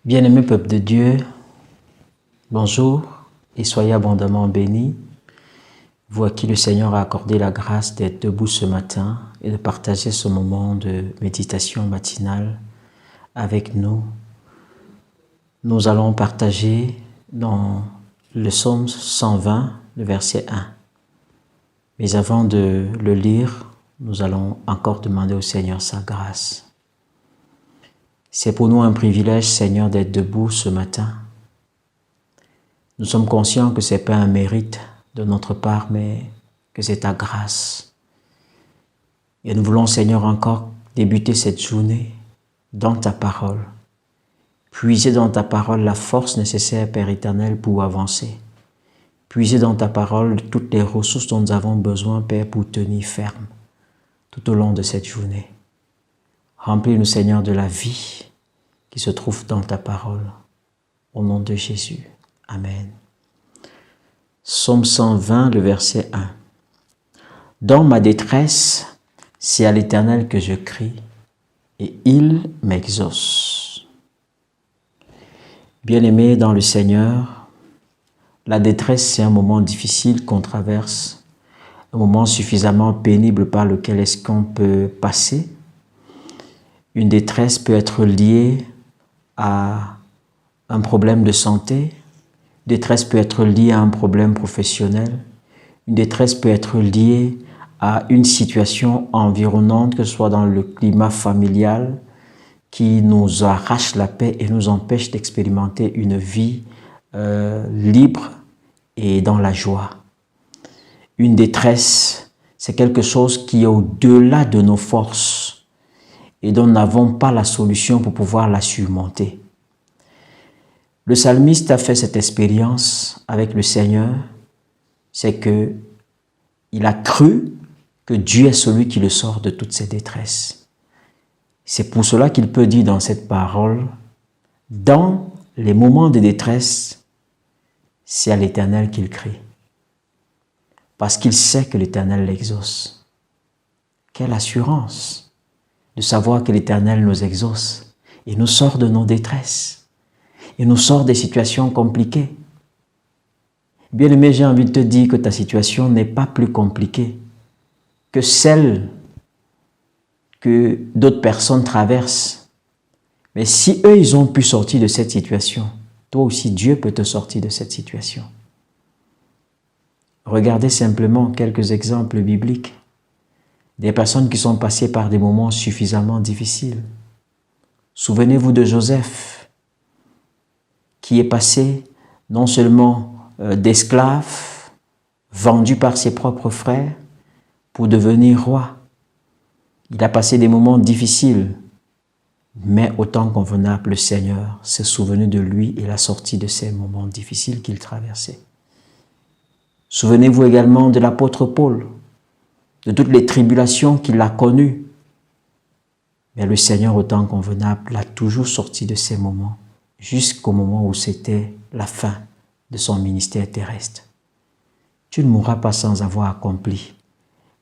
Bien-aimé peuple de Dieu, bonjour et soyez abondamment bénis. Vous à qui le Seigneur a accordé la grâce d'être debout ce matin et de partager ce moment de méditation matinale avec nous. Nous allons partager dans le psaume 120, le verset 1. Mais avant de le lire, nous allons encore demander au Seigneur sa grâce. C'est pour nous un privilège, Seigneur, d'être debout ce matin. Nous sommes conscients que ce n'est pas un mérite de notre part, mais que c'est ta grâce. Et nous voulons, Seigneur, encore débuter cette journée dans ta parole. Puiser dans ta parole la force nécessaire, Père éternel, pour avancer. Puiser dans ta parole toutes les ressources dont nous avons besoin, Père, pour tenir ferme tout au long de cette journée. Remplis-nous, Seigneur, de la vie qui se trouve dans ta parole. Au nom de Jésus. Amen. Psaume 120, le verset 1. Dans ma détresse, c'est à l'Éternel que je crie, et il m'exauce. Bien-aimés dans le Seigneur, la détresse, c'est un moment difficile qu'on traverse, un moment suffisamment pénible par lequel est-ce qu'on peut passer. Une détresse peut être liée à un problème de santé. Une détresse peut être liée à un problème professionnel. Une détresse peut être liée à une situation environnante, que ce soit dans le climat familial, qui nous arrache la paix et nous empêche d'expérimenter une vie libre et dans la joie. Une détresse, c'est quelque chose qui est au-delà de nos forces et dont nous n'avons pas la solution pour pouvoir la surmonter. Le psalmiste a fait cette expérience avec le Seigneur, c'est que il a cru que Dieu est celui qui le sort de toutes ses détresses. C'est pour cela qu'il peut dire dans cette parole, dans les moments de détresse, c'est à l'Éternel qu'il crie. Parce qu'il sait que l'Éternel l'exauce. Quelle assurance de savoir que l'Éternel nous exauce et nous sort de nos détresses et nous sort des situations compliquées. Bien-aimé, j'ai envie de te dire que ta situation n'est pas plus compliquée que celle que d'autres personnes traversent. Mais si eux, ils ont pu sortir de cette situation, toi aussi, Dieu peut te sortir de cette situation. Regardez simplement quelques exemples bibliques. Des personnes qui sont passées par des moments suffisamment difficiles. Souvenez-vous de Joseph, qui est passé non seulement d'esclave, vendu par ses propres frères, pour devenir roi. Il a passé des moments difficiles, mais au temps convenable, le Seigneur s'est souvenu de lui et l'a sorti de ces moments difficiles qu'il traversait. Souvenez-vous également de l'apôtre Paul, de toutes les tribulations qu'il a connues. Mais le Seigneur, au temps convenable, l'a toujours sorti de ces moments, jusqu'au moment où c'était la fin de son ministère terrestre. Tu ne mourras pas sans avoir accompli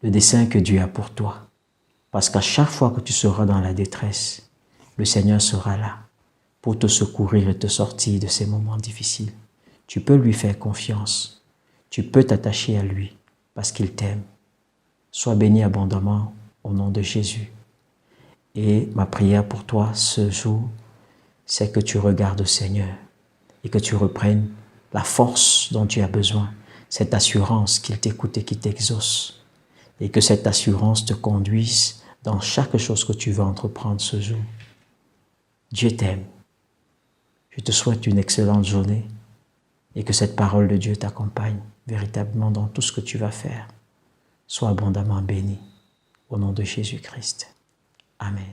le dessein que Dieu a pour toi. Parce qu'à chaque fois que tu seras dans la détresse, le Seigneur sera là pour te secourir et te sortir de ces moments difficiles. Tu peux lui faire confiance. Tu peux t'attacher à lui parce qu'il t'aime. Sois béni abondamment au nom de Jésus. Et ma prière pour toi ce jour, c'est que tu regardes au Seigneur et que tu reprennes la force dont tu as besoin, cette assurance qu'il t'écoute et qu'il t'exauce. Et que cette assurance te conduise dans chaque chose que tu vas entreprendre ce jour. Dieu t'aime. Je te souhaite une excellente journée et que cette parole de Dieu t'accompagne véritablement dans tout ce que tu vas faire. Sois abondamment béni au nom de Jésus-Christ. Amen.